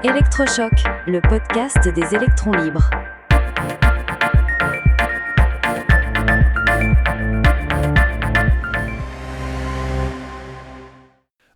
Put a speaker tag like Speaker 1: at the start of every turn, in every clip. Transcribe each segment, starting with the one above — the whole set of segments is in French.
Speaker 1: Électrochoc, le podcast des électrons libres.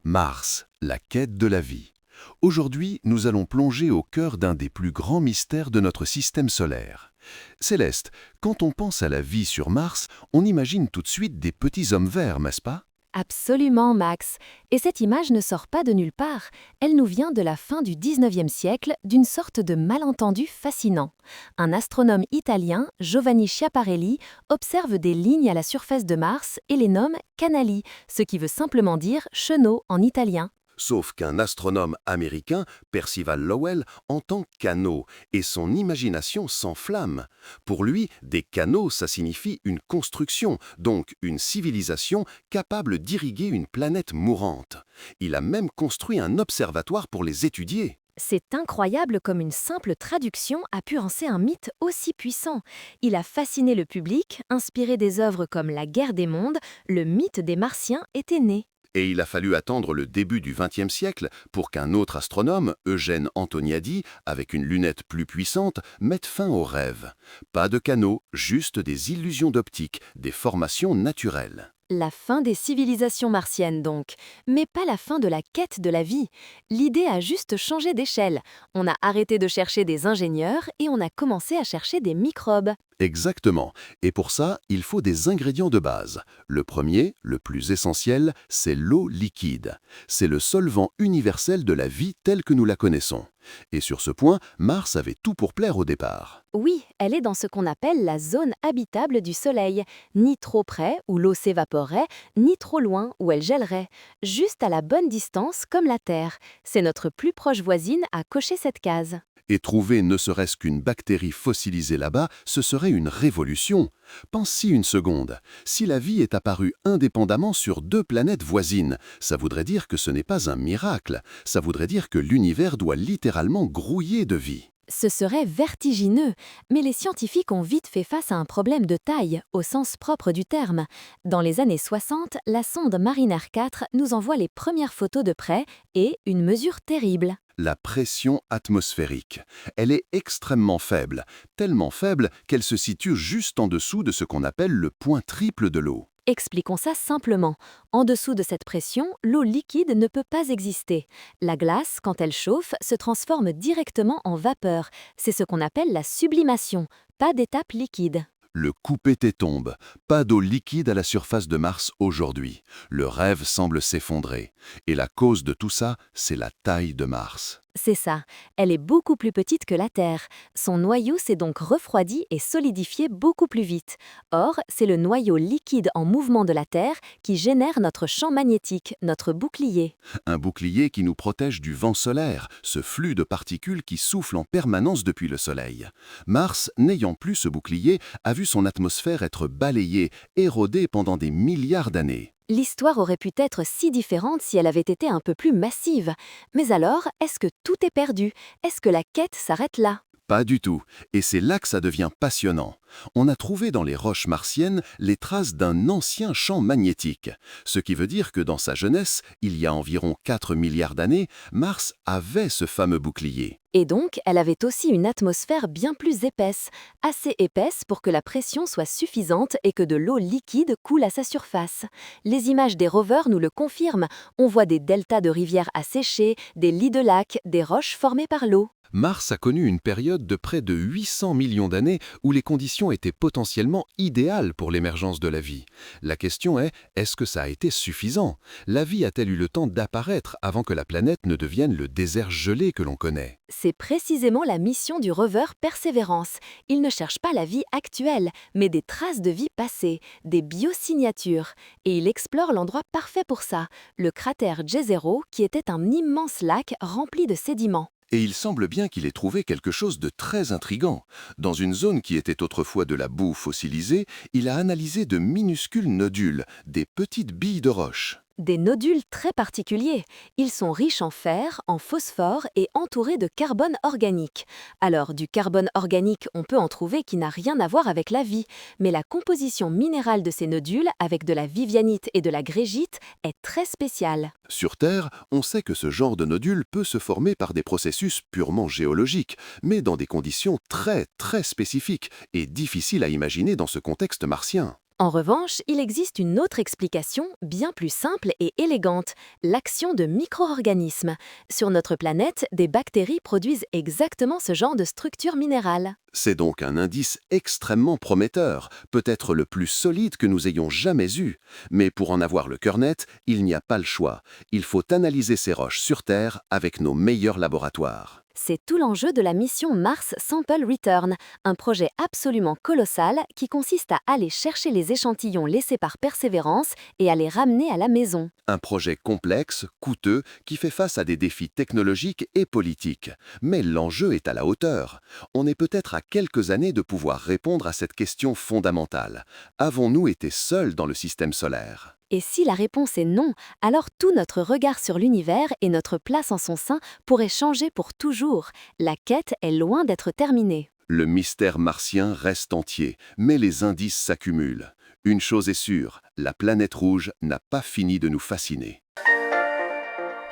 Speaker 2: Mars, la quête de la vie. Aujourd'hui, nous allons plonger au cœur d'un des plus grands mystères de notre système solaire. Céleste, quand on pense à la vie sur Mars, on imagine tout de suite des petits hommes verts, n'est-ce pas ?
Speaker 3: Absolument, Max. Et cette image ne sort pas de nulle part. Elle nous vient de la fin du 19e siècle, d'une sorte de malentendu fascinant. Un astronome italien, Giovanni Schiaparelli, observe des lignes à la surface de Mars et les nomme canali, ce qui veut simplement dire chenaux en italien.
Speaker 2: Sauf qu'un astronome américain, Percival Lowell, entend canaux et son imagination s'enflamme. Pour lui, des canaux, ça signifie une construction, donc une civilisation capable d'irriguer une planète mourante. Il a même construit un observatoire pour les étudier.
Speaker 3: C'est incroyable comme une simple traduction a pu lancer un mythe aussi puissant. Il a fasciné le public, inspiré des œuvres comme La Guerre des mondes, le mythe des Martiens était né.
Speaker 2: Et il a fallu attendre le début du XXe siècle pour qu'un autre astronome, Eugène Antoniadi, avec une lunette plus puissante, mette fin au rêve. Pas de canaux, juste des illusions d'optique, des formations naturelles.
Speaker 3: La fin des civilisations martiennes donc, mais pas la fin de la quête de la vie. L'idée a juste changé d'échelle. On a arrêté de chercher des ingénieurs et on a commencé à chercher des microbes.
Speaker 2: Exactement. Et pour ça, il faut des ingrédients de base. Le premier, le plus essentiel, c'est l'eau liquide. C'est le solvant universel de la vie telle que nous la connaissons. Et sur ce point, Mars avait tout pour plaire au départ.
Speaker 3: Oui, elle est dans ce qu'on appelle la zone habitable du Soleil. Ni trop près, où l'eau s'évaporerait, ni trop loin, où elle gèlerait. Juste à la bonne distance, comme la Terre. C'est notre plus proche voisine à cocher cette case.
Speaker 2: Et trouver ne serait-ce qu'une bactérie fossilisée là-bas, ce serait une révolution. Pense-y une seconde. Si la vie est apparue indépendamment sur deux planètes voisines, ça voudrait dire que ce n'est pas un miracle. Ça voudrait dire que l'univers doit littéralement grouiller de vie.
Speaker 3: Ce serait vertigineux, mais les scientifiques ont vite fait face à un problème de taille, au sens propre du terme. Dans les années 60, la sonde Mariner 4 nous envoie les premières photos de près et une mesure terrible.
Speaker 2: La pression atmosphérique. Elle est extrêmement faible, tellement faible qu'elle se situe juste en dessous de ce qu'on appelle le point triple de l'eau.
Speaker 3: Expliquons ça simplement. En dessous de cette pression, l'eau liquide ne peut pas exister. La glace, quand elle chauffe, se transforme directement en vapeur. C'est ce qu'on appelle la sublimation, pas d'étape liquide.
Speaker 2: Le coup pété tombe. Pas d'eau liquide à la surface de Mars aujourd'hui. Le rêve semble s'effondrer. Et la cause de tout ça, c'est la taille de Mars.
Speaker 3: C'est ça, elle est beaucoup plus petite que la Terre. Son noyau s'est donc refroidi et solidifié beaucoup plus vite. Or, c'est le noyau liquide en mouvement de la Terre qui génère notre champ magnétique, notre bouclier.
Speaker 2: Un bouclier qui nous protège du vent solaire, ce flux de particules qui souffle en permanence depuis le Soleil. Mars, n'ayant plus ce bouclier, a vu son atmosphère être balayée, érodée pendant des milliards d'années.
Speaker 3: L'histoire aurait pu être si différente si elle avait été un peu plus massive. Mais alors, est-ce que tout est perdu? Est-ce que la quête s'arrête là?
Speaker 2: Pas du tout. Et c'est là que ça devient passionnant. On a trouvé dans les roches martiennes les traces d'un ancien champ magnétique. Ce qui veut dire que dans sa jeunesse, il y a environ 4 milliards d'années, Mars avait ce fameux bouclier.
Speaker 3: Et donc, elle avait aussi une atmosphère bien plus épaisse, assez épaisse pour que la pression soit suffisante et que de l'eau liquide coule à sa surface. Les images des rovers nous le confirment. On voit des deltas de rivières asséchées, des lits de lacs, des roches formées par l'eau.
Speaker 2: Mars a connu une période de près de 800 millions d'années où les conditions étaient potentiellement idéales pour l'émergence de la vie. La question est-ce que ça a été suffisant? La vie a-t-elle eu le temps d'apparaître avant que la planète ne devienne le désert gelé que l'on connaît?
Speaker 3: C'est précisément la mission du rover Persévérance. Il ne cherche pas la vie actuelle, mais des traces de vie passée, des biosignatures. Et il explore l'endroit parfait pour ça, le cratère Jezero, qui était un immense lac rempli de sédiments.
Speaker 2: Et il semble bien qu'il ait trouvé quelque chose de très intrigant. Dans une zone qui était autrefois de la boue fossilisée, il a analysé de minuscules nodules, des petites billes de roche.
Speaker 3: Des nodules très particuliers. Ils sont riches en fer, en phosphore et entourés de carbone organique. Alors, du carbone organique, on peut en trouver qui n'a rien à voir avec la vie, mais la composition minérale de ces nodules, avec de la vivianite et de la grégite, est très spéciale.
Speaker 2: Sur Terre, on sait que ce genre de nodule peut se former par des processus purement géologiques, mais dans des conditions très spécifiques et difficiles à imaginer dans ce contexte martien.
Speaker 3: En revanche, il existe une autre explication, bien plus simple et élégante, l'action de micro-organismes. Sur notre planète, des bactéries produisent exactement ce genre de structure minérale.
Speaker 2: C'est donc un indice extrêmement prometteur, peut-être le plus solide que nous ayons jamais eu. Mais pour en avoir le cœur net, il n'y a pas le choix. Il faut analyser ces roches sur Terre avec nos meilleurs laboratoires.
Speaker 3: C'est tout l'enjeu de la mission Mars Sample Return, un projet absolument colossal qui consiste à aller chercher les échantillons laissés par Persévérance et à les ramener à la maison.
Speaker 2: Un projet complexe, coûteux, qui fait face à des défis technologiques et politiques. Mais l'enjeu est à la hauteur. On est peut-être à quelques années de pouvoir répondre à cette question fondamentale. Avons-nous été seuls dans le système solaire ?
Speaker 3: Et si la réponse est non, alors tout notre regard sur l'univers et notre place en son sein pourrait changer pour toujours. La quête est loin d'être terminée.
Speaker 2: Le mystère martien reste entier, mais les indices s'accumulent. Une chose est sûre, la planète rouge n'a pas fini de nous fasciner.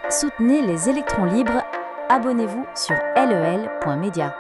Speaker 1: Soutenez les électrons libres. Abonnez-vous sur lel.media.